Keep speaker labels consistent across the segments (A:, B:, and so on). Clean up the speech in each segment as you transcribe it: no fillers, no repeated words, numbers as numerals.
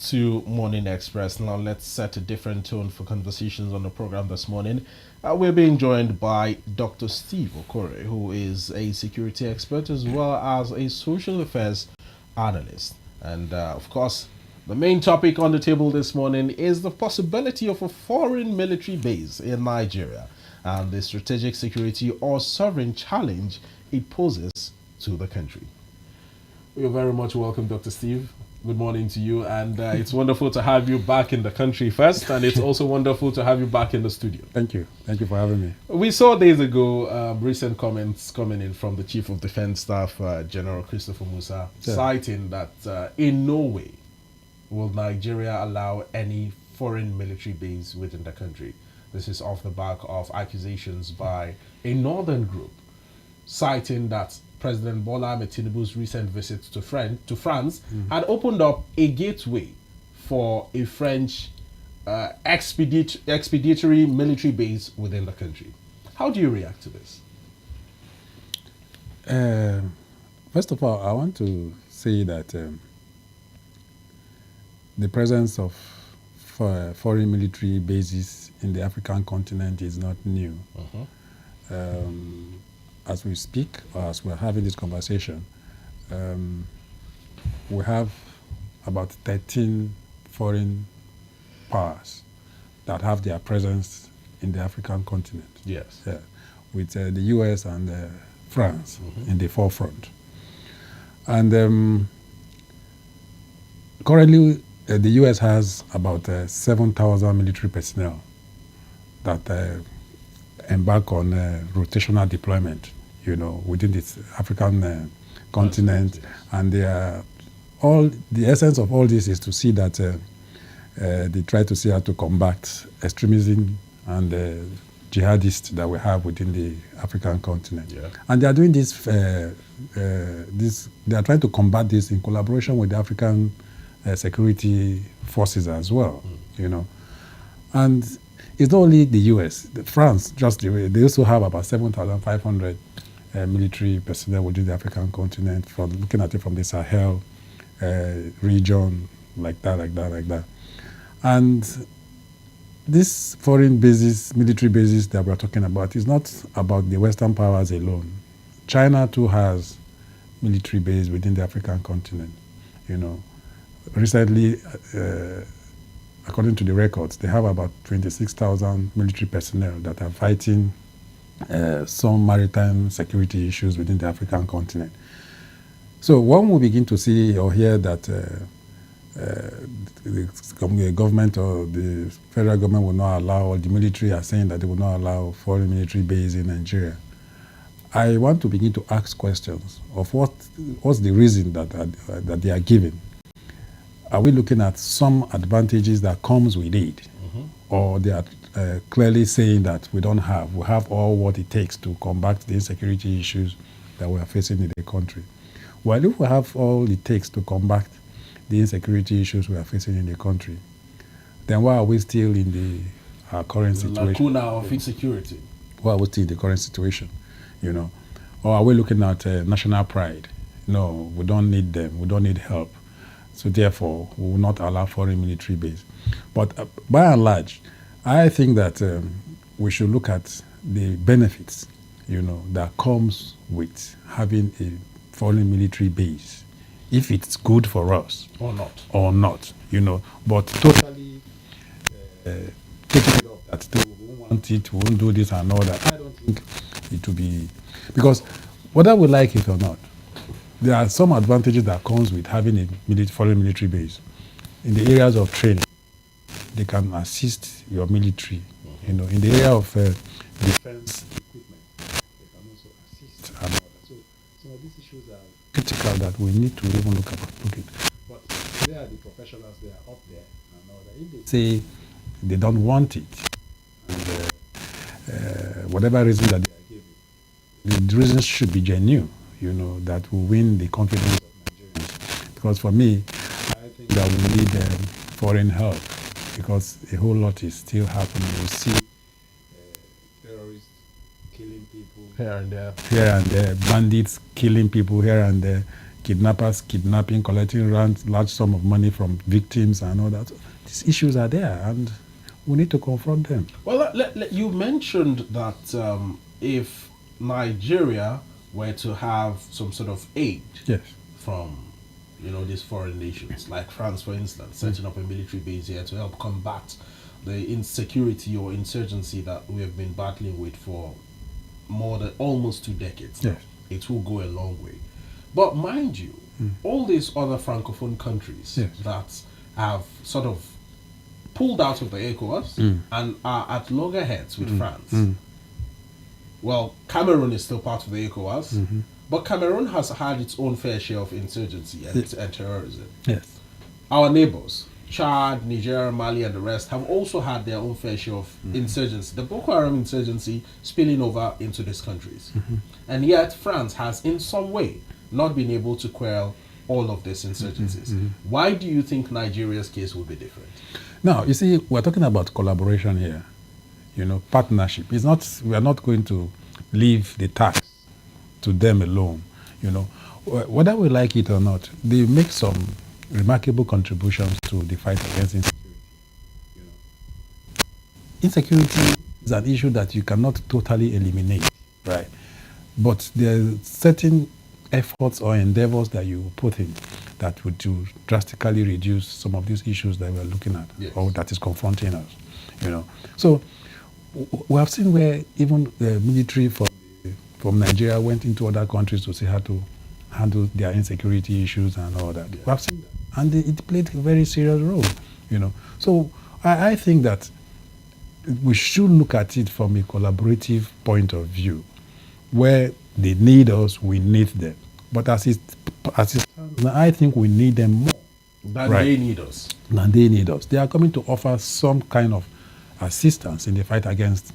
A: to Morning Express. Now let's set a different tone for conversations on the program this morning. We're being joined by Dr. Steve OKWORI, who is a security expert as well as a social affairs analyst. And of course, the main topic on the table this morning is the possibility of a foreign military base in Nigeria and the strategic security or sovereign challenge it poses to the country. You're very much welcome, Dr. Steve. Good morning to you, and it's wonderful to have you back in the country first, and it's also wonderful to have you back in the studio.
B: Thank you. Thank you for having me.
A: We saw days ago recent comments coming in from the Chief of Defense Staff, General Christopher Musa, citing that in no way will Nigeria allow any foreign military base within the country. This is off the back of accusations by a northern group, citing that President Bola Ahmed Tinubu's recent visit to France had opened up a gateway for a French expeditionary military base within the country. How do you react to this?
B: First of all, I want to say that the presence of foreign military bases in the African continent is not new. As we speak, or as we're having this conversation, we have about 13 foreign powers that have their presence in the African continent.
A: Yes.
B: Yeah, with the US and France in the forefront. And currently, the US has about 7,000 military personnel that embark on rotational deployment, within this African continent. And they are the essence of all this is to see that they try to see how to combat extremism and jihadists that we have within the African continent.
A: Yeah. And
B: they are doing this, they are trying to combat this in collaboration with the African security forces as well, And it's not only the US, France, they also have about 7,500 military personnel within the African continent, from looking at it from the Sahel region, like that. And these foreign bases, military bases that we're talking about, is not about the Western powers alone. China too has military base within the African continent, Recently, according to the records, they have about 26,000 military personnel that are fighting some maritime security issues within the African continent. So when we begin to see or hear that the government or the federal government will not allow, or the military are saying that they will not allow foreign military base in Nigeria, I want to begin to ask questions of what's the reason that they are giving. Are we looking at some advantages that comes with it? Or they are clearly saying that we have all what it takes to combat the insecurity issues that we are facing in the country? Well, if we have all it takes to combat the insecurity issues we are facing in the country, then why are we still in our current situation?
A: Lacuna of insecurity.
B: Why are we still in the current situation? Or are we looking at national pride? No, we don't need them. We don't need help. So therefore, we will not allow foreign military base. But by and large, I think that we should look at the benefits, that comes with having a foreign military base, if it's good for us
A: or not.
B: But totally taking it off that we won't want it, we won't do this and all that. I don't think it will be, because whether we like it or not, there are some advantages that comes with having a foreign military base. In the areas of training, they can assist your military. In the area of defense equipment, they can also assist and all that. So some of these issues are critical that we need to even look at. But they are the professionals, they are up there and all that. If they say they don't want it, and whatever reason that they are giving, the reasons should be genuine. That will win the confidence of Nigerians. Because for me, I think that we need foreign help, because a whole lot is still happening. We see terrorists killing people
A: here and there,
B: bandits killing people here and there, kidnappers kidnapping, collecting large sum of money from victims and all that. These issues are there, and we need to confront them.
A: Well, you mentioned that if Nigeria were to have some sort of aid
B: Yes.
A: from, these foreign nations, like France, for instance, setting up a military base here to help combat the insecurity or insurgency that we have been battling with for more than almost 2 decades.
B: Yes.
A: It will go a long way. But mind you, all these other francophone countries
B: Yes.
A: that have sort of pulled out of the ECOWAS and are at loggerheads with France. Well, Cameroon is still part of the ECOWAS, but Cameroon has had its own fair share of insurgency and terrorism.
B: Yes.
A: Our neighbors, Chad, Niger, Mali, and the rest, have also had their own fair share of insurgency. The Boko Haram insurgency spilling over into these countries. And yet, France has, in some way, not been able to quell all of these insurgencies. Why do you think Nigeria's case will be different?
B: Now, you see, we're talking about collaboration here, partnership. It's not, we are not going to leave the task to them alone, Whether we like it or not, they make some remarkable contributions to the fight against insecurity. Insecurity is an issue that you cannot totally eliminate, right? But there are certain efforts or endeavors that you put in that would drastically reduce some of these issues that we're looking at,
A: yes,
B: or that is confronting us, So we have seen where even the military from Nigeria went into other countries to see how to handle their insecurity issues and all that. Yeah. We have seen that. And it played a very serious role, So I think that we should look at it from a collaborative point of view, where they need us, we need them. But as it stands, I think we need them more.
A: Than they need us.
B: Than they need us. They are coming to offer some kind of assistance in the fight against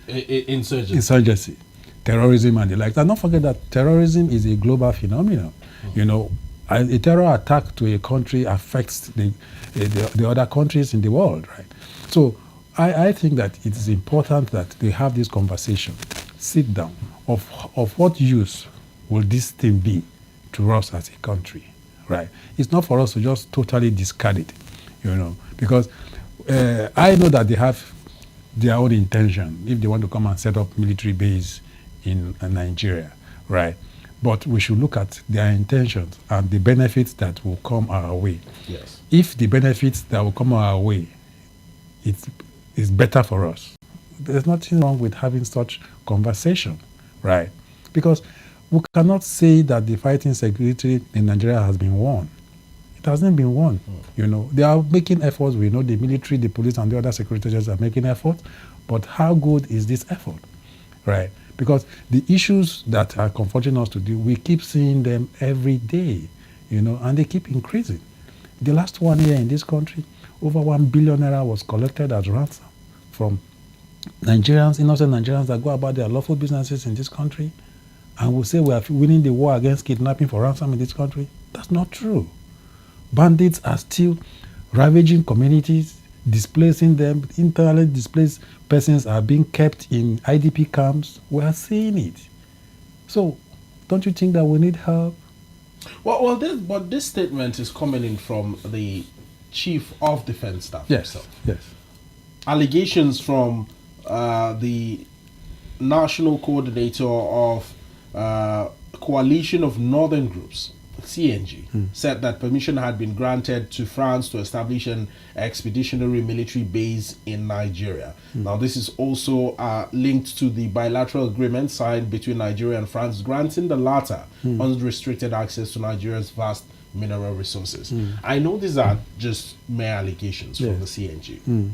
B: insurgency, terrorism, and the like. And don't forget that terrorism is a global phenomenon. A terror attack to a country affects the other countries in the world, right? So I think that it is important that they have this conversation, sit down, of what use will this thing be to us as a country, right? It's not for us to just totally discard it, because I know that they have their own intention if they want to come and set up military base in Nigeria, right? But we should look at their intentions and the benefits that will come our way.
A: Yes.
B: If the benefits that will come our way, it's better for us. There's nothing wrong with having such conversation, right? Because we cannot say that the fighting security in Nigeria has been won. It hasn't been won. They are making efforts. We know the military, the police, and the other security agents are making efforts. But how good is this effort, right? Because the issues that are confronting us today, we keep seeing them every day, and they keep increasing. The last 1 year in this country, over 1 billion naira was collected as ransom from Nigerians, innocent Nigerians that go about their lawful businesses in this country, and will say we are winning the war against kidnapping for ransom in this country. That's not true. Bandits are still ravaging communities, displacing them. Internally displaced persons are being kept in IDP camps. We are seeing it. So, don't you think that we need help?
A: Well, this statement is coming in from the Chief of Defense Staff himself.
B: Yes.
A: Allegations from the National Coordinator of Coalition of Northern Groups, CNG, said that permission had been granted to France to establish an expeditionary military base in Nigeria. Now, this is also linked to the bilateral agreement signed between Nigeria and France, granting the latter unrestricted access to Nigeria's vast mineral resources. I know these are just mere allegations from the CNG.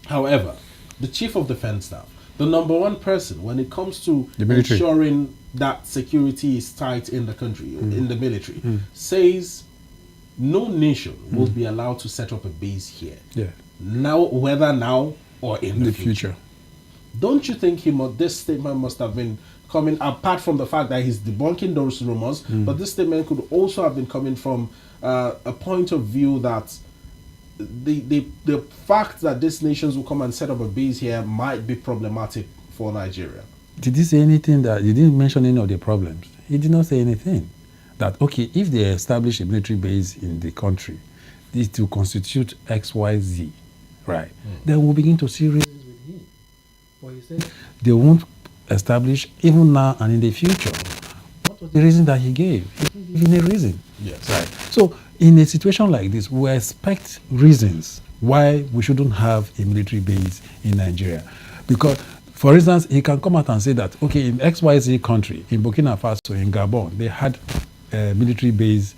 A: However, the Chief of Defense Staff, the number one person when it comes to ensuring that security is tight in the country, in the military, says no nation will be allowed to set up a base here. Now, whether now or in the future. Don't you think this statement must have been coming, apart from the fact that he's debunking those rumors, but this statement could also have been coming from a point of view that the fact that these nations will come and set up a base here might be problematic for Nigeria?
B: Did he say anything that he didn't mention any of the problems? He did not say anything that, okay, if they establish a military base in the country, it will constitute XYZ, right? Then we'll begin to see reasons with him. But he said they won't establish even now and in the future. What was the reason that he gave? He didn't give any reason.
A: Yes.
B: Right. So in a situation like this, we expect reasons why we shouldn't have a military base in Nigeria. Because, for instance, he can come out and say that, okay, in XYZ country, in Burkina Faso, in Gabon, they had a military base,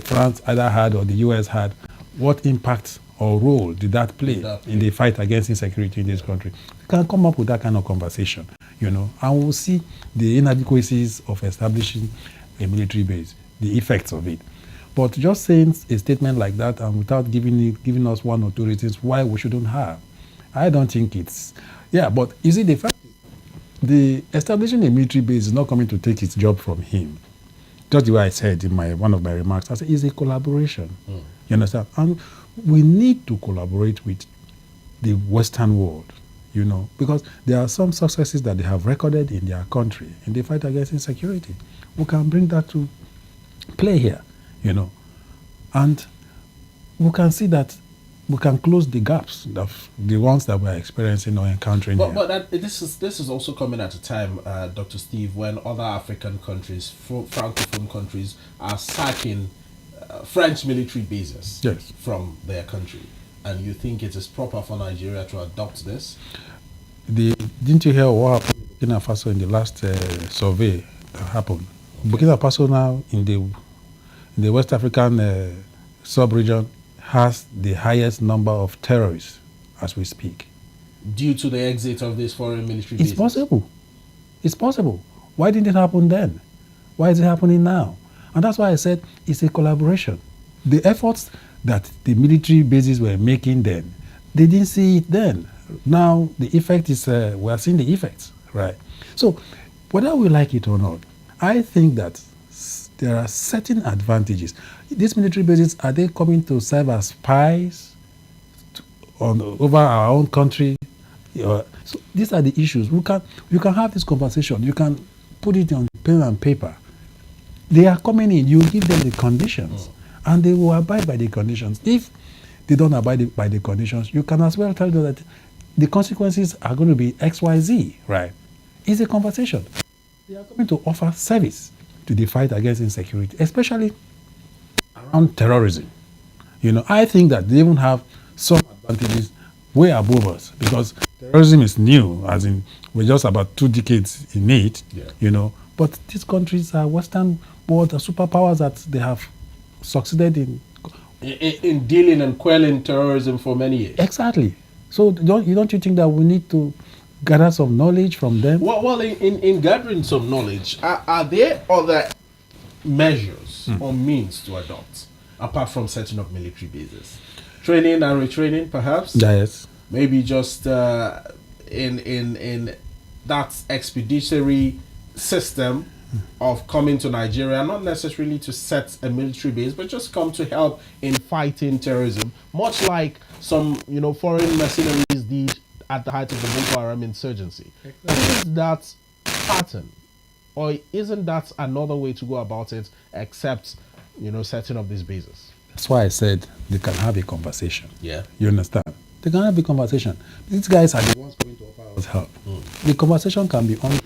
B: France either had or the US had. What impact or role did that play in the fight against insecurity in this country? We can come up with that kind of conversation, and we'll see the inadequacies of establishing a military base, the effects of it. But just saying a statement like that and without giving us one or two reasons why we shouldn't have, I don't think it's... Yeah, but you see, the fact the establishing a military base is not coming to take its job from him. Just the way I said in one of my remarks, I said it's a collaboration. You understand? And we need to collaborate with the Western world, because there are some successes that they have recorded in their country in the fight against insecurity. We can bring that to play here, and we can see that we can close the gaps, the ones that we're experiencing or encountering here.
A: But this is also coming at a time, Dr. Steve, when other African countries, Francophone countries, are sacking French military bases from their country. And you think it is proper for Nigeria to adopt this?
B: Didn't you hear what happened in Burkina Faso in the last survey that happened? Burkina Faso now in the West African sub-region has the highest number of terrorists as we speak.
A: Due to the exit of these foreign military bases?
B: It's possible. It's possible. Why didn't it happen then? Why is it happening now? And that's why I said it's a collaboration. The efforts that the military bases were making then, they didn't see it then. Now the effect is, we are seeing the effects, right? So whether we like it or not, I think that there are certain advantages. These military bases, are they coming to serve as spies over our own country? So these are the issues. You can have this conversation. You can put it on pen and paper. They are coming in. You give them the conditions, and they will abide by the conditions. If they don't abide by the conditions, you can as well tell them that the consequences are going to be X, Y, Z, right? It's a conversation. They are coming to offer service to the fight against insecurity, especially around terrorism. I think that they even have some advantages way above us, because terrorism is new, as in we're just about 2 decades in it, but these countries are Western world superpowers that they have succeeded
A: in dealing and quelling terrorism for many years.
B: Exactly. So don't you think that we need to gather some knowledge from them?
A: Well, in gathering some knowledge, are there other measures or means to adopt apart from setting up military bases? Training and retraining, perhaps?
B: Yes.
A: Maybe just in that expeditionary system of coming to Nigeria, not necessarily to set a military base, but just come to help in fighting terrorism, much like some foreign mercenaries did at the height of the Boko Haram insurgency. Is that pattern, or isn't that another way to go about it, except setting up these bases?
B: That's why I said they can have a conversation.
A: Yeah.
B: You understand? They can have a conversation. These guys are the ones going to offer us help. The conversation can be ongoing.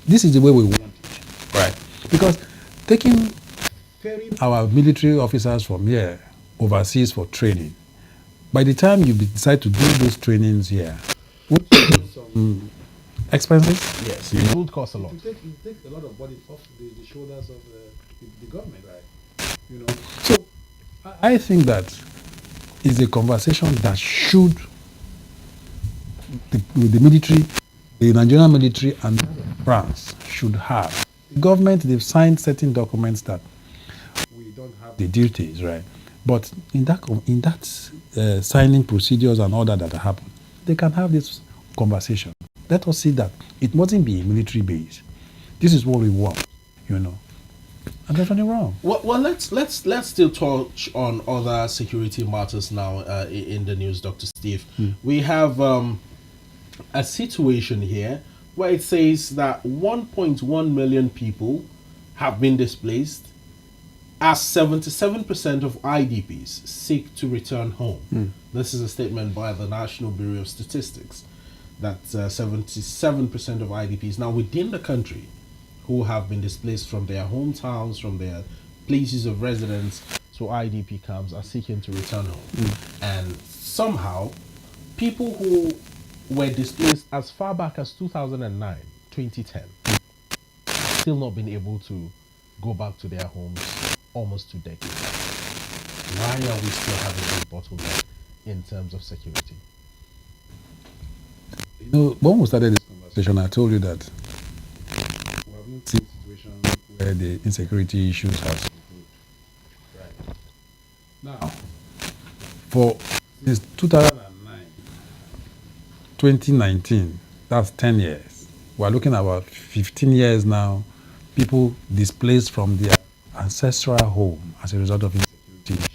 B: This is the way we want it. Right. Because ferrying our military officers from here overseas for training, by the time you decide to do those trainings here, would some expenses?
A: Yes, it would cost a lot.
B: It takes a lot of body off the shoulders of the government, right? So I think that is a conversation that should the military, the Nigerian military and France should have. The government, they've signed certain documents that we don't have the duties, right? But in that signing procedures and all that happen, they can have this conversation. Let us see that it mustn't be a military base. This is what we want, And there's nothing wrong.
A: Well, let's still touch on other security matters now in the news, Dr. Steve. We have a situation here where it says that 1.1 million people have been displaced as 77% of IDPs seek to return home. This is a statement by the National Bureau of Statistics that 77% of IDPs now within the country who have been displaced from their hometowns, from their places of residence to IDP camps are seeking to return home. And somehow, people who were displaced as far back as 2009, 2010, still not been able to go back to their homes almost 2 decades. Why are we still having a bottleneck in terms of security?
B: You know, when we started this conversation, I told you that we have not seen situations where the insecurity issues have improved. Right. Now, for since 2009, 2019, that's 10 years. We're looking at about 15 years now, people displaced from their ancestral home as a result of insecurity issues.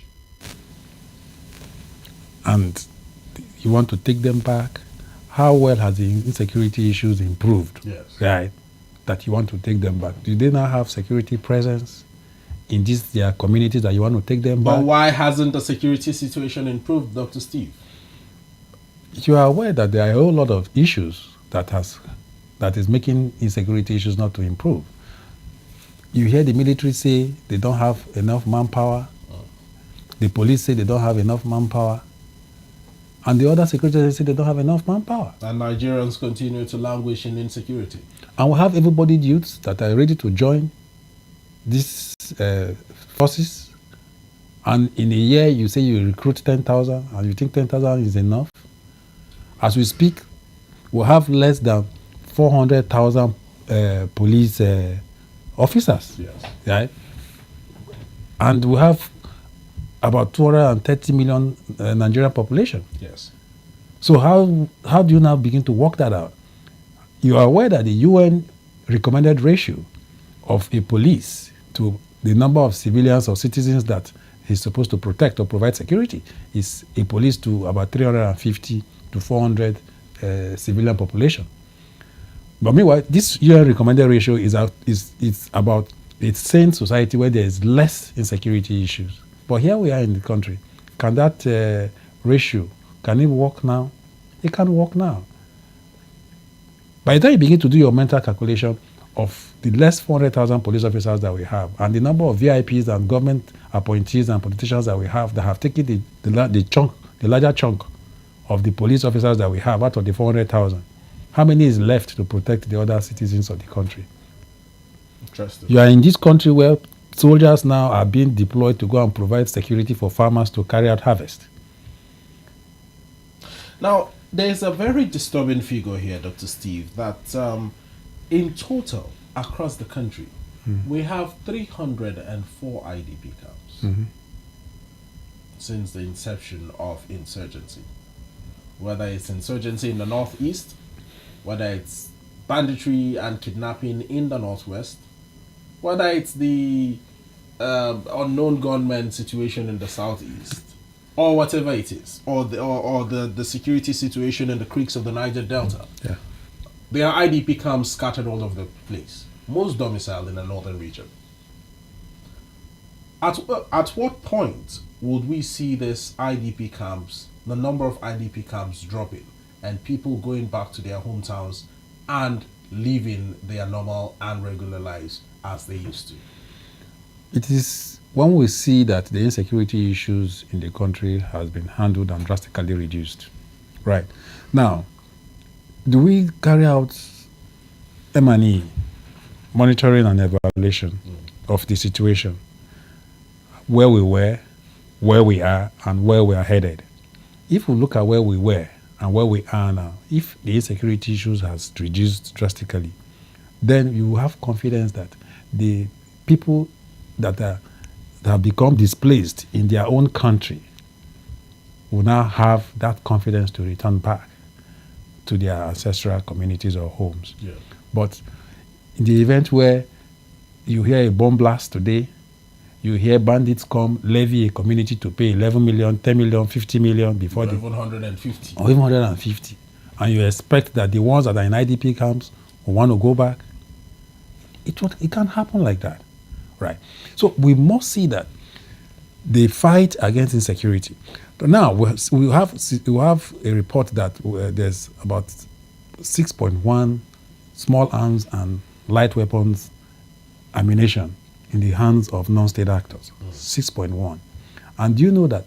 B: And you want to take them back. How well has the insecurity issues improved?
A: Yes.
B: Right? That you want to take them back. Do they now have security presence in these their communities that you want to take them back?
A: But why hasn't the security situation improved, Dr. Steve?
B: You are aware that there are a whole lot of issues that is making insecurity issues not to improve. You hear the military say they don't have enough manpower. The police say they don't have enough manpower. And the other security agencies say they don't have enough manpower.
A: And Nigerians continue to languish in insecurity.
B: And we have able-bodied youths that are ready to join these forces. And in a year, you say you recruit 10,000, and you think 10,000 is enough. As we speak, we have less than 400,000 police officers.
A: Yes.
B: Right? And we have about 230 million Nigerian population.
A: Yes.
B: So how do you now begin to work that out? You are aware that the UN recommended ratio of a police to the number of civilians or citizens that is supposed to protect or provide security is a police to about 350 to 400 civilian population. But meanwhile, this UN recommended ratio is about a sane society where there is less insecurity issues. But here we are in the country. Can that ratio, can it work now? It can't work now. By the time you begin to do your mental calculation of the less 400,000 police officers that we have and the number of VIPs and government appointees and politicians that we have that have taken the larger chunk of the police officers that we have out of the 400,000, how many is left to protect the other citizens of the country?
A: Interesting.
B: You are in this country where soldiers now are being deployed to go and provide security for farmers to carry out harvest.
A: Now, there's a very disturbing figure here, Dr. Steve, that in total, across the country, we have 304 IDP camps since the inception of insurgency. Whether it's insurgency in the northeast, whether it's banditry and kidnapping in the northwest, whether it's the unknown gunmen situation in the southeast, or whatever it is, or the security situation in the creeks of the Niger Delta.
B: Yeah.
A: There are IDP camps scattered all over the place, most domiciled in the northern region. At what point would we see this IDP camps, the number of IDP camps dropping, and people going back to their hometowns and living their normal and regular lives as they used to?
B: It is when we see that the insecurity issues in the country has been handled and drastically reduced. Right. Now, do we carry out M&E, monitoring and evaluation of the situation, where we were, where we are, and where we are headed? If we look at where we were and where we are now, if the insecurity issues has reduced drastically, then you have confidence that the people that have become displaced in their own country will now have that confidence to return back to their ancestral communities or homes.
A: Yeah.
B: But in the event where you hear a bomb blast today, you hear bandits come levy a community to pay 11 million, 10 million, 50 million before
A: or even 150.
B: or even 150, and you expect that the ones that are in IDP camps will want to go back, it can't happen like that. right? So we must see that the fight against insecurity. But now we have a report that there's about 6.1 small arms and light weapons ammunition in the hands of non-state actors. 6.1. And do you know that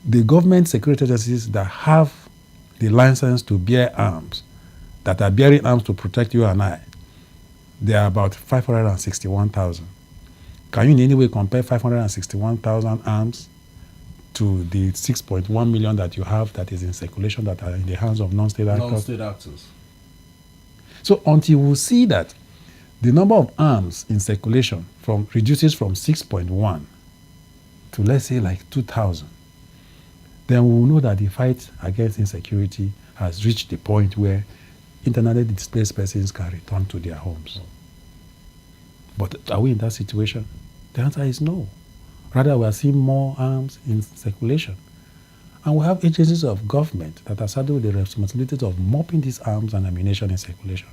B: the government security agencies that have the license to bear arms, that are bearing arms to protect you and I, they are about 561,000. Can you in any way compare 561,000 arms to the 6.1 million that you have that is in circulation that are in the hands of non-state actors?
A: Non-state actors.
B: So until we see that the number of arms in circulation reduces from 6.1 to, let's say, like 2,000, then we will know that the fight against insecurity has reached the point where internally displaced persons can return to their homes. But are we in that situation? The answer is no. Rather, we are seeing more arms in circulation. And we have agencies of government that are saddled with the responsibilities of mopping these arms and ammunition in circulation.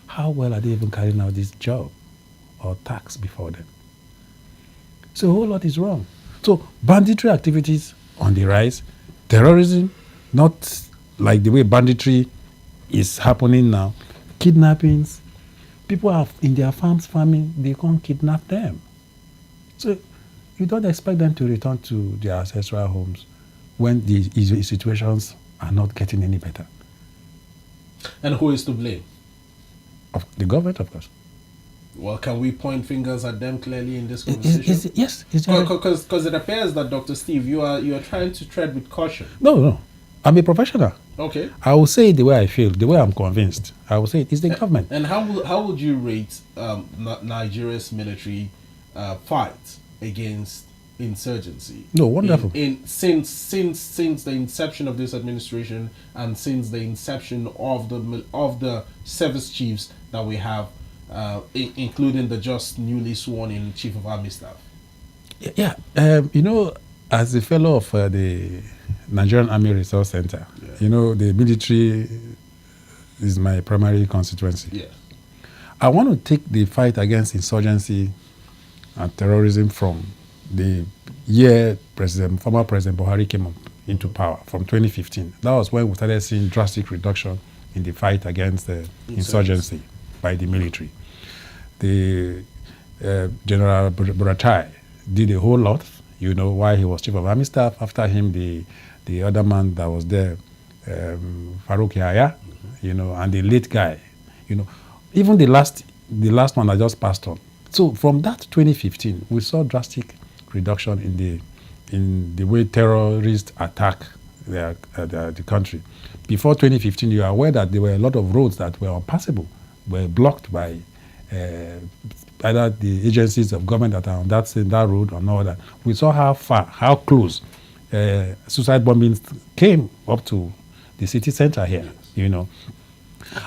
B: How well are they even carrying out this job or task before them? So a whole lot is wrong. So banditry activities on the rise, terrorism, not like the way banditry is happening now, kidnappings, people are in their farms farming, they can't kidnap them. So you don't expect them to return to their ancestral homes when the situations are not getting any better.
A: And who is to blame?
B: Of the government, of course.
A: Well, can we point fingers at them clearly in this conversation?
B: Yes.
A: Because it appears that, Dr. Steve, you are trying to tread with caution.
B: No. I'm a professional.
A: Okay.
B: I will say it the way I feel, the way I'm convinced. I will say it is the government.
A: And how would you rate Nigeria's military fight against insurgency?
B: No, wonderful.
A: Since the inception of this administration and since the inception of the service chiefs that we have, including the just newly sworn in Chief of Army Staff.
B: Yeah. As a fellow of the Nigerian Army Resource Center, the military is my primary constituency.
A: Yeah.
B: I want to take the fight against insurgency and terrorism from the year former President Buhari came into power, from 2015. That was when we started seeing drastic reduction in the fight against insurgency by the military. The General Buratai did a whole lot, while he was Chief of Army Staff. After him, the other man that was there, Farouk Yahya, and the late guy, even the last one that just passed on. So from that 2015, we saw drastic reduction in the way terrorists attack the country. Before 2015, you are aware that there were a lot of roads that were unpassable, were blocked by either the agencies of government that are on that road or no other. We saw how close suicide bombings came up to the city center here,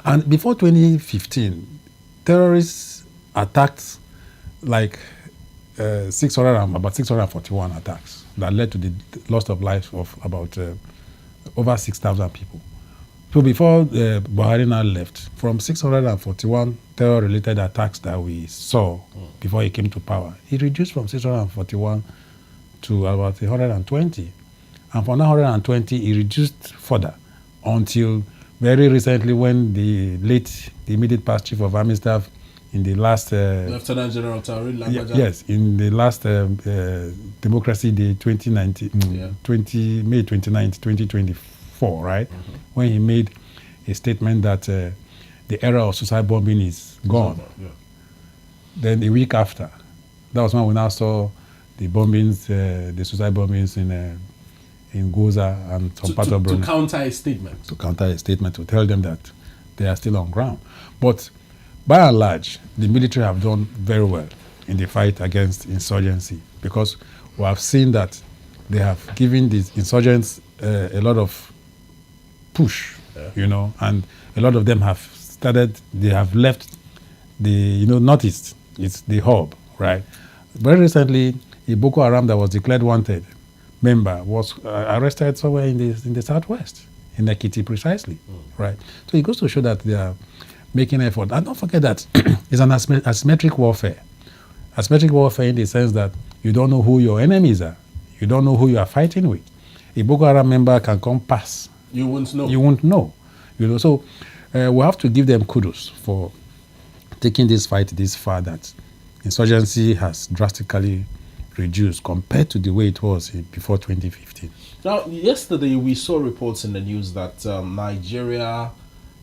B: And before 2015, terrorists attacked like about 641 attacks that led to the loss of lives of about over 6,000 people. So before Buhari now left, from 641 terror-related attacks that we saw before he came to power, he reduced from 641 to about 120. And from 120, he reduced further until very recently when the immediate past Chief of Army Staff in the last...
A: Lieutenant General Tauri Lagbaja.
B: Yes, in the last Democracy Day 2019, May 29th, 2024, right? Mm-hmm. When he made a statement that the era of suicide bombing is gone. Yeah. Then a week after, that was when we now saw the bombings, the suicide bombings in Goza and some part of Borno.
A: To counter a statement.
B: To counter a statement, to tell them that they are still on ground. But by and large, the military have done very well in the fight against insurgency because we have seen that they have given these insurgents a lot of push, and a lot of them they have left the, northeast. It's the hub, right? Very recently, a Boko Haram that was declared wanted member was arrested somewhere in the southwest, in Ekiti precisely, right? So it goes to show that they are making effort. And don't forget that it's an asymmetric warfare. Asymmetric warfare in the sense that you don't know who your enemies are. You don't know who you are fighting with. A Boko Haram member can come pass.
A: You won't know.
B: You won't know. So we have to give them kudos for taking this fight this far, that insurgency has drastically reduced compared to the way it was before 2015.
A: Now, yesterday we saw reports in the news that Nigeria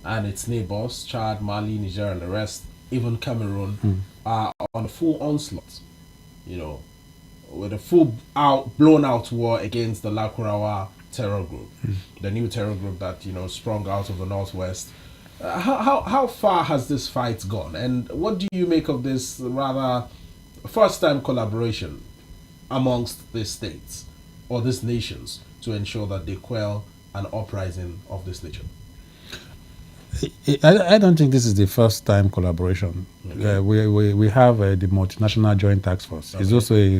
A: and its neighbors, Chad, Mali, Niger, and the rest, even Cameroon, are on a full onslaught. With a blown out war against the Lakurawa terror group, the new terror group that sprung out of the northwest. How far has this fight gone, and what do you make of this rather first-time collaboration amongst these states or these nations to ensure that they quell an uprising of this nature?
B: I don't think this is the first time collaboration. Okay. We have the multinational joint task force. Okay. It's also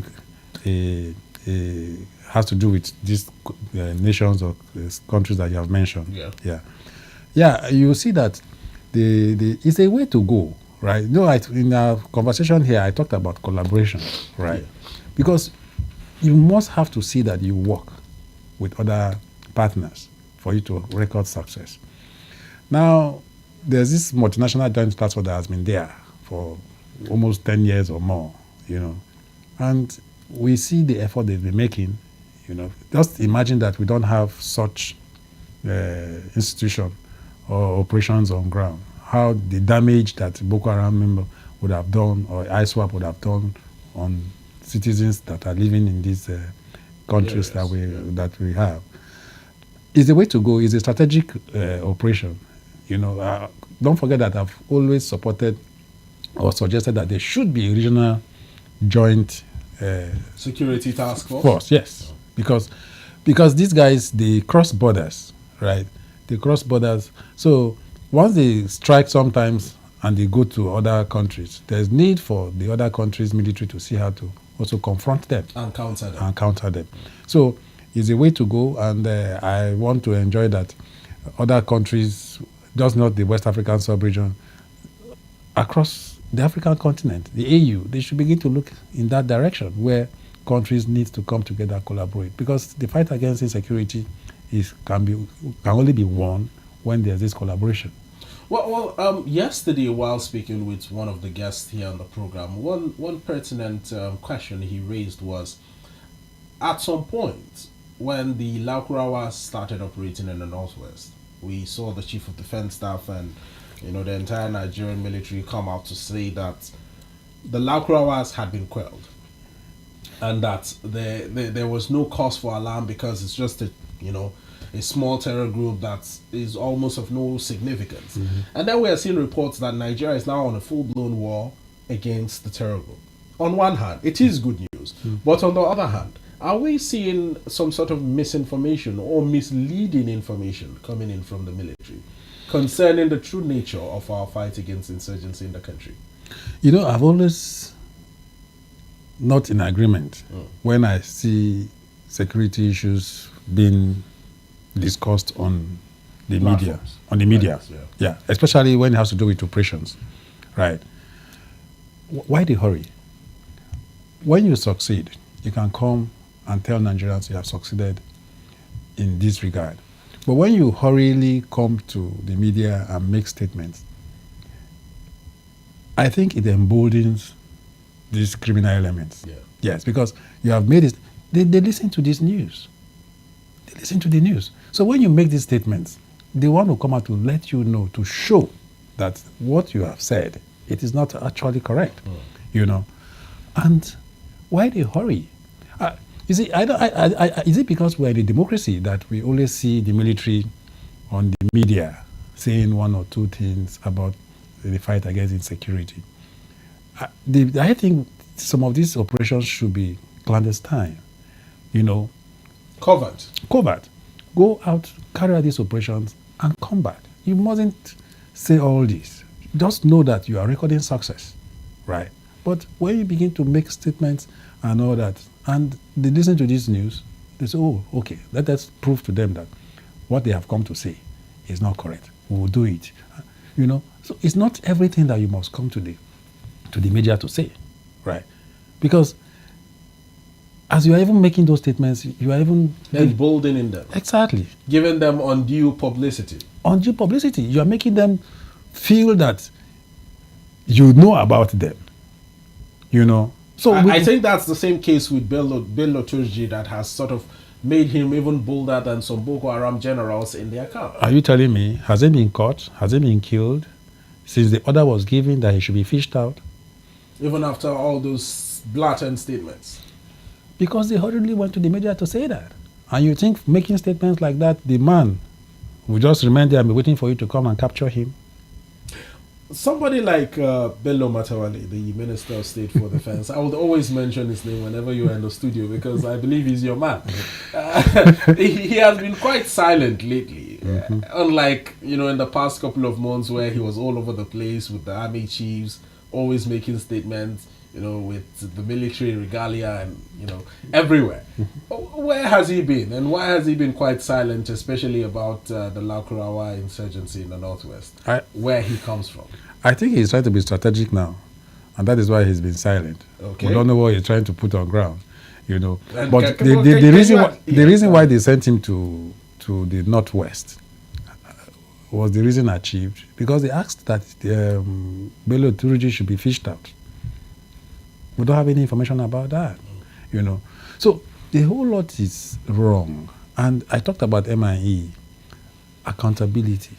B: has to do with these nations or countries that you have mentioned. Yeah. You see that it's a way to go, right? In our conversation here, I talked about collaboration, right? Yeah. Because you must have to see that you work with other partners for you to record success. Now, there's this multinational joint task force that has been there for almost 10 years or more, and we see the effort they've been making. Just imagine that we don't have such institution or operations on ground. How the damage that Boko Haram member would have done, or ISWAP would have done on citizens that are living in these countries that we have. Is the way to go. Is a strategic operation. Don't forget that I've always supported or suggested that there should be a regional joint
A: security task force.
B: Yes, because these guys, they cross borders, right? They cross borders. So once they strike sometimes and they go to other countries, there's need for the other countries' military to see how to also confront them
A: and counter them.
B: So it's a way to go, and I want to enjoy that other countries, just not the West African sub-region, across the African continent, the AU, they should begin to look in that direction where countries need to come together and collaborate, because the fight against insecurity can only be won when there's this collaboration.
A: Well, yesterday, while speaking with one of the guests here on the program, one pertinent question he raised was, at some point, when the Lakurawas started operating in the northwest, we saw the Chief of Defense Staff and the entire Nigerian military come out to say that the Lakurawas had been quelled, and that there was no cause for alarm because it's just a small terror group that is almost of no significance. Mm-hmm. And then we are seeing reports that Nigeria is now on a full-blown war against the terror group. On one hand, it is good news, but on the other hand, are we seeing some sort of misinformation or misleading information coming in from the military concerning the true nature of our fight against insurgency in the country?
B: I've always not in agreement when I see security issues being discussed on the media. On the media, yeah, especially when it has to do with operations, right? Why the hurry? When you succeed, you can come and tell Nigerians you have succeeded in this regard. But when you hurriedly come to the media and make statements, I think it emboldens these criminal elements. Yeah. Yes, because you have made it. They listen to this news. They listen to the news. So when you make these statements, they want to come out to let you know, to show that what you have said, it is not actually correct. And why the hurry? You see, is it because we're in a democracy that we always see the military on the media saying one or two things about the fight against insecurity? I think some of these operations should be clandestine, Covert. Go out, carry out these operations, and come back. You mustn't say all this. Just know that you are recording success, right? But when you begin to make statements and all that, and they listen to this news, they say, oh, okay, let us prove to them that what they have come to say is not correct. We will do it. So it's not everything that you must come to the media to say, right? Because as you are even making those statements, you are even
A: emboldening them,
B: exactly
A: giving them undue publicity.
B: Undue publicity. You are making them feel that you know about them. You know. So
A: I think that's the same case with Bello Turji that has sort of made him even bolder than some Boko Haram generals in their camp.
B: Are you telling me, has he been caught? Has he been killed? Since the order was given that he should be fished out?
A: Even after all those blatant statements.
B: Because they hurriedly went to the media to say that. And you think making statements like that, the man will just remain there and be waiting for you to come and capture him?
A: Somebody like Bello Matawale, the Minister of State for Defense, I would always mention his name whenever you are in the studio because I believe he's your man. He has been quite silent lately. Unlike, in the past couple of months where he was all over the place with the army chiefs, always making statements, with the military regalia and, everywhere. Where has he been? And why has he been quite silent, especially about the Lakurawa insurgency in the Northwest, where he comes from?
B: I think he's trying to be strategic now. And that is why he's been silent.
A: Okay.
B: We don't know what he's trying to put on ground, But the reason why they sent him to the Northwest was the reason achieved. Because they asked that Bello Turji should be fished out. We don't have any information about that, So the whole lot is wrong. And I talked about MIE, accountability,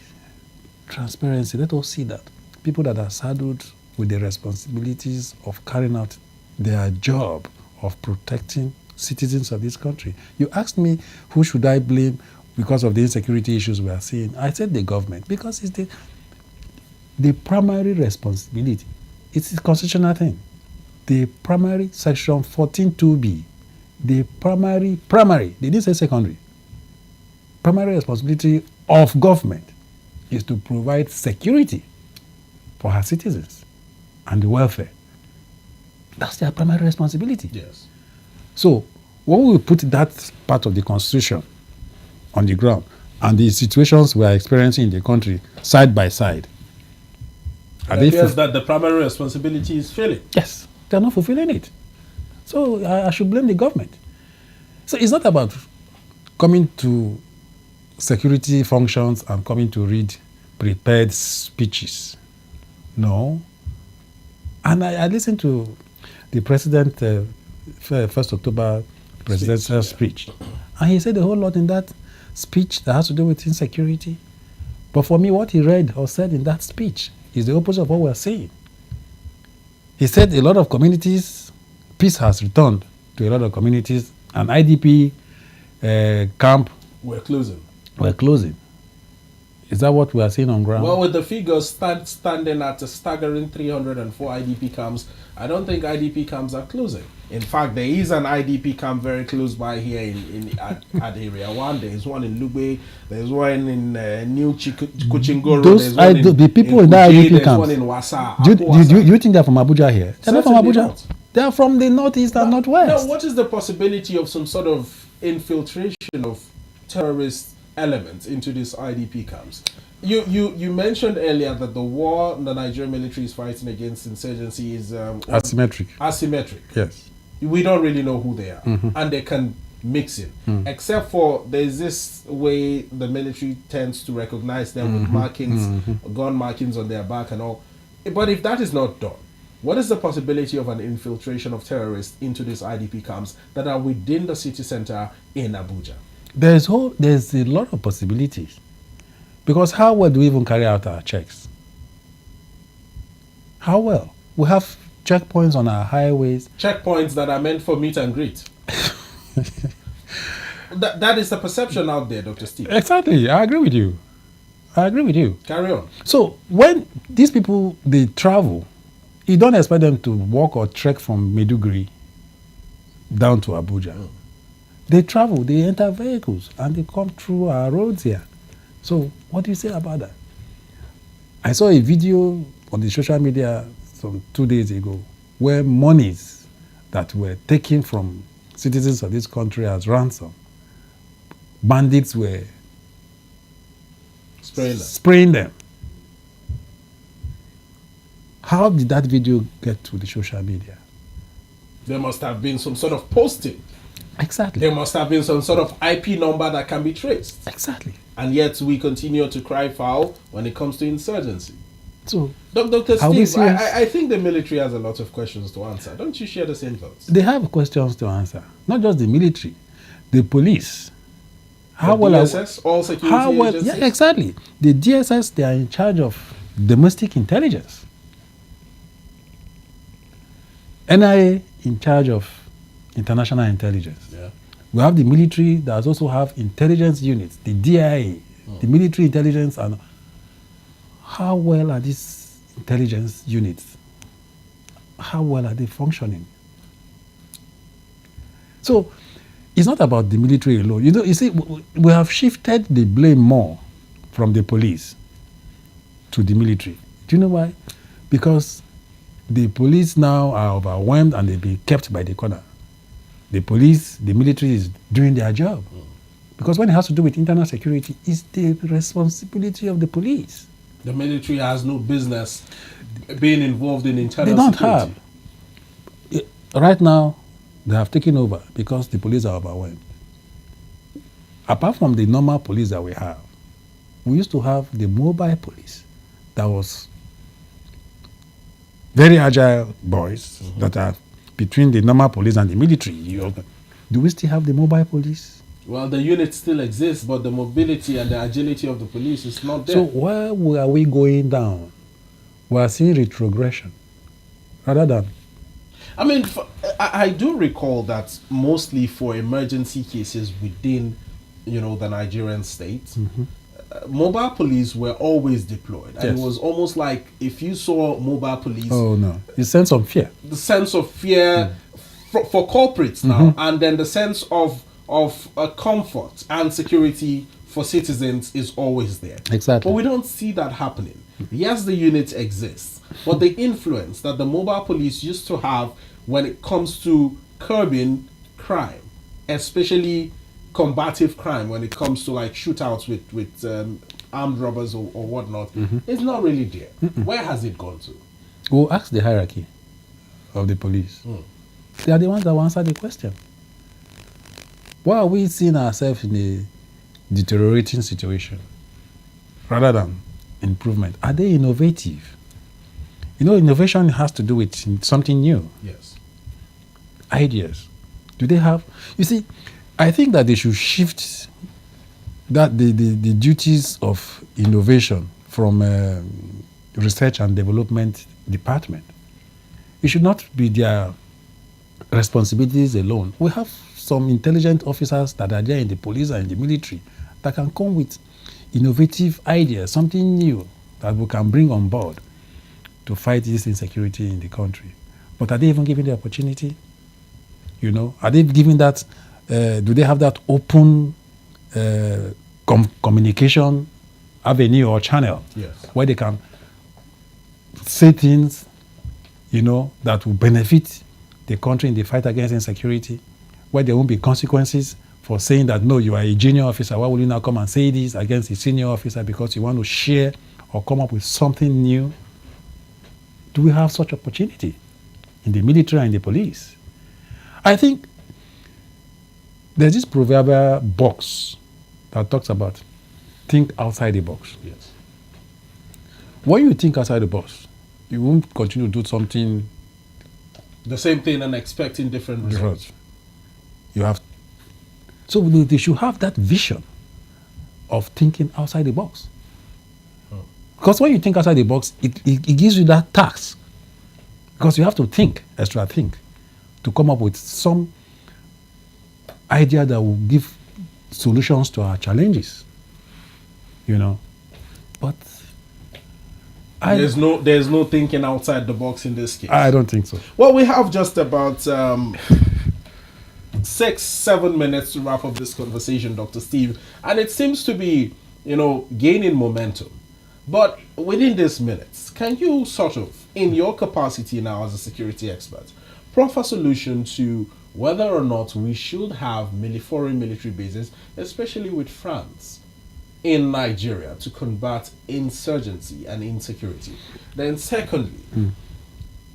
B: transparency. Let us see that. People that are saddled with the responsibilities of carrying out their job of protecting citizens of this country. You asked me who should I blame because of the insecurity issues we are seeing. I said the government because it's the primary responsibility. It's a constitutional thing. The primary, section 14(2)(b), the primary, they didn't say secondary. Primary responsibility of government is to provide security for her citizens and the welfare. That's their primary responsibility.
A: Yes.
B: So when we put that part of the Constitution on the ground and the situations we are experiencing in the country side by side,
A: it appears that the primary responsibility is failing.
B: Yes. They're not fulfilling it. So I should blame the government. So it's not about coming to security functions and coming to read prepared speeches. No. And I listened to the president, 1st October presidential speech. And he said a whole lot in that speech that has to do with insecurity. But for me, what he read or said in that speech is the opposite of what we're saying. He said a lot of communities, peace has returned to a lot of communities, and IDP camp
A: We're closing.
B: Is that what we are seeing on ground?
A: Well, with the figures standing at a staggering 304 IDP camps, I don't think IDP camps are closing. In fact, there is an IDP camp very close by here at Area 1. There is one in Lugbe. There is one in New Kuchingoro.
B: The people in that IDP camp.
A: There's one in Wasa.
B: Do you think they're from Abuja here? They're not from Abuja. They're from the northeast and northwest.
A: Now, what is the possibility of some sort of infiltration of terrorist elements into these IDP camps? You mentioned earlier that the war the Nigerian military is fighting against insurgency is asymmetric.
B: Yes.
A: We don't really know who they are, and they can mix in, except for there's this way the military tends to recognize them with markings, gun markings on their back and all. But if that is not done, what is the possibility of an infiltration of terrorists into these IDP camps that are within the city center in Abuja?
B: There's a lot of possibilities. Because how well do we even carry out our checks? How well? We have checkpoints on our highways.
A: Checkpoints that are meant for meet and greet. That is the perception out there, Dr. Steve.
B: Exactly. I agree with you.
A: Carry on.
B: So when these people, they travel, you don't expect them to walk or trek from Maiduguri down to Abuja. They travel, they enter vehicles, and they come through our roads here. So what do you say about that? I saw a video on the social media some 2 days ago where monies that were taken from citizens of this country as ransom, bandits were spraying them. How did that video get to the social media?
A: There must have been some sort of posting.
B: Exactly.
A: There must have been some sort of IP number that can be traced.
B: Exactly.
A: And yet we continue to cry foul when it comes to insurgency.
B: So,
A: Dr.
B: are we
A: Steve,
B: serious?
A: I think the military has a lot of questions to answer. Don't you share the same thoughts?
B: They have questions to answer. Not just the military, the police.
A: The DSS, all security agencies?
B: Yeah, exactly. The DSS, they are in charge of domestic intelligence. NIA in charge of international intelligence.
A: Yeah.
B: We have the military that also have intelligence units, the DIA, the military intelligence. And how well are these intelligence units? How well are they functioning? So it's not about the military alone. You see, we have shifted the blame more from the police to the military. Do you know why? Because the police now are overwhelmed and they be kept by the corner. The police, the military is doing their job. Because when it has to do with internal security, it's the responsibility of the police.
A: The military has no business being involved in internal
B: They don't
A: security.
B: have. Right now, they have taken over because the police are overwhelmed. Apart from the normal police that we have, we used to have the mobile police that was very agile boys that are between the normal police and the military. Do we still have the mobile police?
A: Well, the unit still exists, but the mobility and the agility of the police is not there.
B: So where are we going down? We are seeing retrogression rather than...
A: I mean, I do recall that mostly for emergency cases within, the Nigerian state, mobile police were always deployed. And it was almost like if you saw mobile police...
B: Oh, no. The sense of fear.
A: The sense of fear for corporates now, and then the sense of comfort and security for citizens is always there.
B: Exactly.
A: But we don't see that happening. Yes, the unit exists, but the influence that the mobile police used to have when it comes to curbing crime, especially combative crime, when it comes to like shootouts with armed robbers or whatnot, is not really there. Where has it gone to?
B: We'll ask the hierarchy of the police. They are the ones that will answer the question. Why are we seeing ourselves in a deteriorating situation rather than improvement? Are they innovative? Innovation has to do with something new.
A: Yes.
B: Ideas. Do they have... You see, I think that they should shift that the duties of innovation from research and development department. It should not be their responsibilities alone. We have some intelligent officers that are there in the police and in the military that can come with innovative ideas, something new that we can bring on board to fight this insecurity in the country. But are they even given the opportunity? Are they given that, do they have that open communication avenue or channel where they can say things, that will benefit the country in the fight against insecurity, where there won't be consequences for saying that, no, you are a junior officer. Why will you now come and say this against a senior officer because you want to share or come up with something new? Do we have such opportunity in the military and in the police? I think there's this proverbial box that talks about think outside the box.
A: Yes.
B: When you think outside the box, you won't continue to do something...
A: The same thing and expecting different results.
B: You have... So they should have that vision of thinking outside the box. Because when you think outside the box, it gives you that task. Because you have to think, extra think, to come up with some idea that will give solutions to our challenges. But
A: there's no thinking outside the box in this case.
B: I don't think so.
A: Well, we have just about 6-7 minutes to wrap up this conversation, Dr. Steve, and it seems to be, gaining momentum. But within these minutes, can you sort of, in your capacity now as a security expert, proffer a solution to whether or not we should have foreign military bases, especially with France, in Nigeria to combat insurgency and insecurity? Then secondly,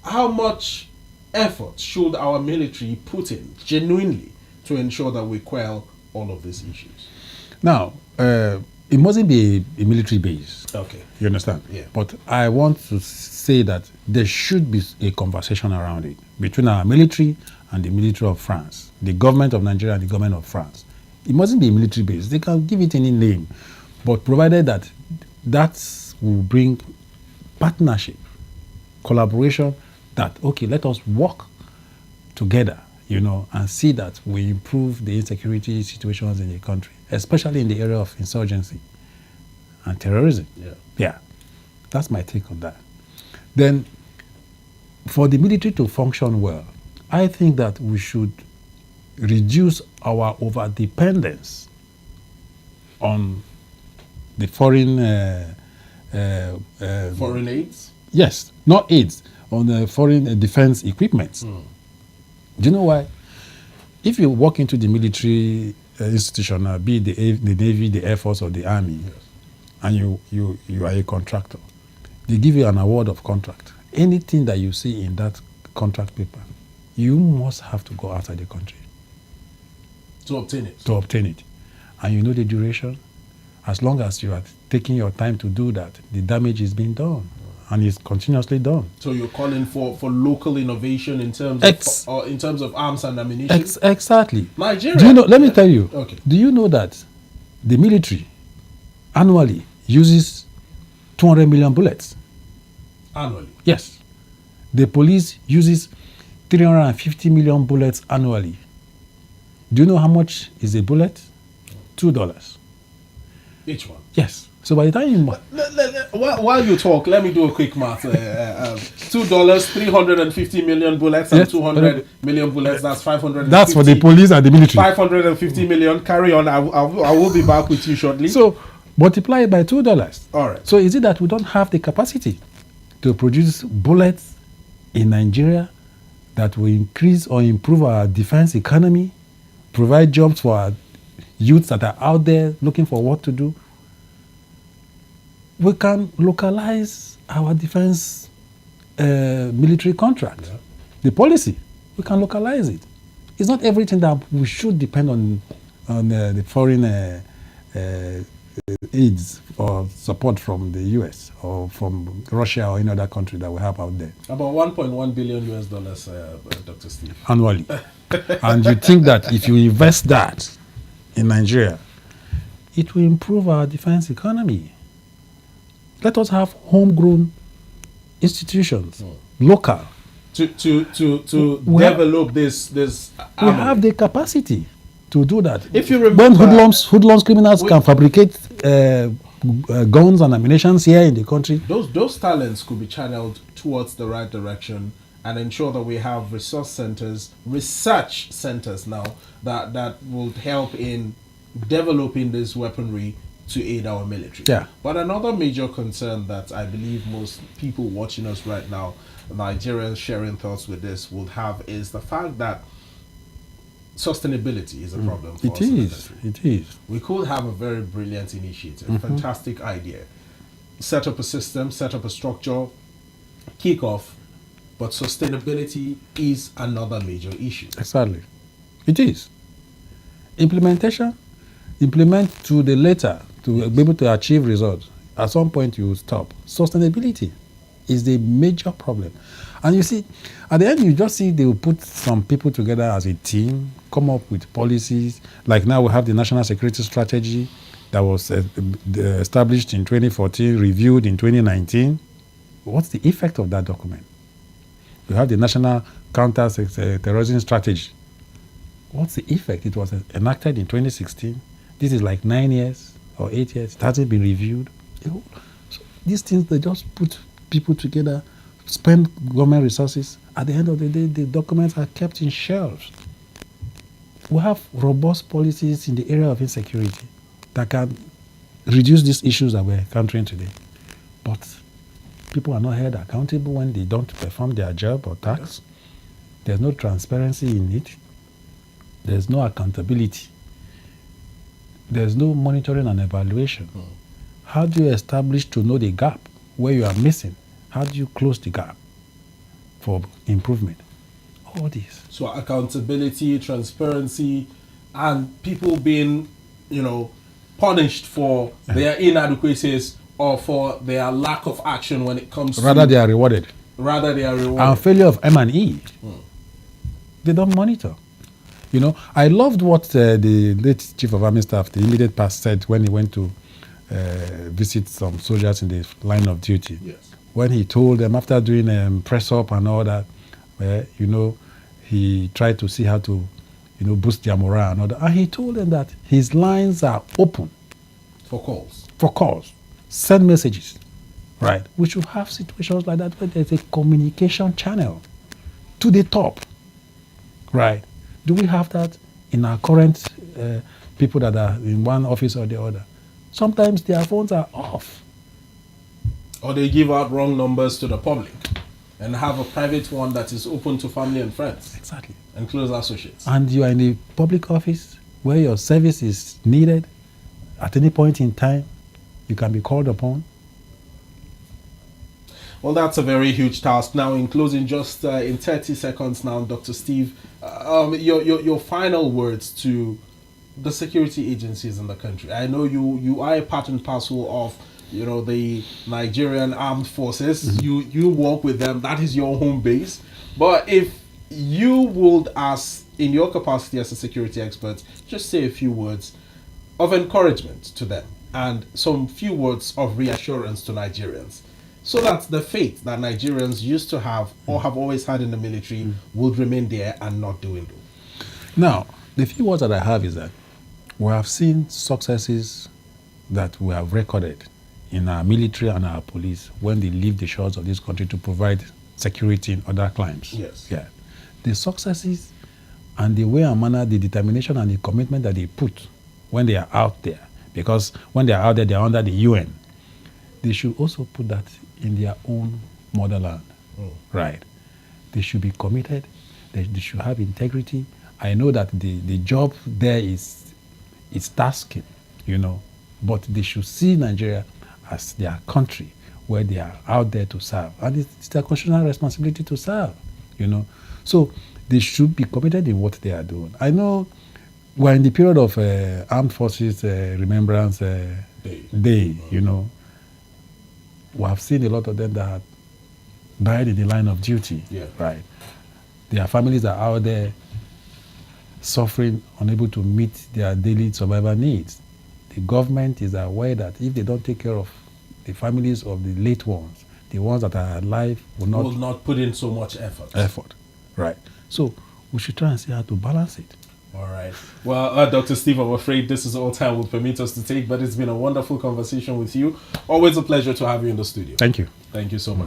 A: how much effort should our military put in genuinely to ensure that we quell all of these issues?
B: Now, it mustn't be a military base.
A: Okay.
B: You understand?
A: Yeah.
B: But I want to say that there should be a conversation around it between our military and the military of France, the government of Nigeria and the government of France. It mustn't be a military base. They can give it any name, but provided that will bring partnership, collaboration, that, okay, let us work together, and see that we improve the insecurity situations in the country, especially in the area of insurgency and terrorism. Yeah. That's my take on that. Then, for the military to function well, I think that we should reduce our over-dependence on the foreign
A: aids?
B: Yes, not aids, on the foreign defense equipment. Do you know why? If you walk into the military institution, be it the Navy, the Air Force, or the Army, and you are a contractor, they give you an award of contract. Anything that you see in that contract paper, you must have to go outside the country
A: to obtain it.
B: To obtain it. And you know the duration. As long as you are taking your time to do that, the damage is being done. And it's continuously done.
A: So you're calling for local innovation in terms of arms and ammunition?
B: Exactly.
A: Nigeria.
B: Do you know, let me tell you.
A: Okay.
B: Do you know that the military annually uses 200 million bullets?
A: Annually?
B: Yes. The police uses 350 million bullets annually. Do you know how much is a bullet? $2.
A: Each one?
B: Yes. So by the time you...
A: While you talk, let me do a quick math. $2, 350 million bullets, and 200 million bullets, that's 550.
B: That's for the police and the military.
A: 550 million. Carry on. I will be back with you shortly.
B: So multiply it by $2.
A: All right.
B: So is it that we don't have the capacity to produce bullets in Nigeria that will increase or improve our defense economy, provide jobs for our youths that are out there looking for what to do? We can localize our defense military contract. Yeah. The policy, we can localize it. It's not everything that we should depend on the foreign aids or support from the US or from Russia or any other country that we have out there.
A: About $1.1 billion US, Dr. Steve.
B: Annually. And you think that if you invest that in Nigeria, it will improve our defense economy. Let us have homegrown institutions, local.
A: To develop this
B: we have the capacity to do that.
A: If you remember,
B: when hoodlums criminals can fabricate guns and ammunition here in the country,
A: those talents could be channeled towards the right direction and ensure that we have research centers now that will help in developing this weaponry to aid our military.
B: Yeah.
A: But another major concern that I believe most people watching us right now, Nigerians sharing thoughts with this, would have is the fact that sustainability is a problem for us.
B: It is.
A: We could have a very brilliant initiative, fantastic idea, set up a system, set up a structure, kick off, but sustainability is another major issue.
B: Exactly. It is. Implement to the letter to be able to achieve results. At some point you will stop. Sustainability is the major problem. And you see, at the end you just see they will put some people together as a team, come up with policies. Like now we have the National Security Strategy that was established in 2014, reviewed in 2019. What's the effect of that document? We have the National Counter-Terrorism Strategy. What's the effect? It was enacted in 2016. This is like 9 years or 8 years. It hasn't been reviewed. So these things, they just put people together, spend government resources. At the end of the day, the documents are kept in shelves. We have robust policies in the area of insecurity that can reduce these issues that we're encountering today. But people are not held accountable when they don't perform their job or task. There's no transparency in it. There's no accountability. There's no monitoring and evaluation. How do you establish to know the gap where you are missing? How do you close the gap for improvement? all this.
A: So accountability, transparency, and people being, punished for their inadequacies or for their lack of action when it comes
B: Rather, they are rewarded.
A: Rather, they are rewarded.
B: And failure of M&E, they don't monitor. I loved what the late Chief of Army Staff, the immediate past, said when he went to visit some soldiers in the line of duty.
A: Yes.
B: When he told them, after doing press up and all that, he tried to see how to, boost their morale and all that. And he told them that his lines are open
A: For calls.
B: for calls. Send messages. Right. We should have situations like that where there's a communication channel to the top. Right. Do we have that in our current people that are in one office or the other? Sometimes their phones are off.
A: Or they give out wrong numbers to the public and have a private one that is open to family and friends.
B: Exactly.
A: And close associates.
B: And you are in the public office where your service is needed at any point in time. You can be called upon.
A: Well, that's a very huge task. Now, in closing, just in 30 seconds now, Dr. Steve, your final words to the security agencies in the country. I know you are a part and parcel of the Nigerian Armed Forces. You work with them. That is your home base. But if you would, in your capacity as a security expert, just say a few words of encouragement to them and some few words of reassurance to Nigerians, so that the faith that Nigerians used to have or have always had in the military would remain there and not dwindle.
B: Now, the few words that I have is that we have seen successes that we have recorded in our military and our police when they leave the shores of this country to provide security in other climes.
A: Yes.
B: Yeah. The successes and the way and manner, the determination and the commitment that they put when they are out there, because when they are out there, they are under the UN. They should also put that in their own motherland. Right. They should be committed. They should have integrity. I know that the job there is tasking, but they should see Nigeria as their country where they are out there to serve. And it's their constitutional responsibility to serve, So they should be committed in what they are doing. I know we're in the period of Armed Forces Remembrance Day, We have seen a lot of them that died in the line of duty.
A: Yeah.
B: Right. Their families are out there suffering, unable to meet their daily survival needs. The government is aware that if they don't take care of the families of the late ones, the ones that are alive will not
A: put in so much effort.
B: Right. So we should try and see how to balance it.
A: All right. Well, Dr. Steve, I'm afraid this is all time will permit us to take, but it's been a wonderful conversation with you. Always a pleasure to have you in the studio.
B: Thank you.
A: Thank you so much.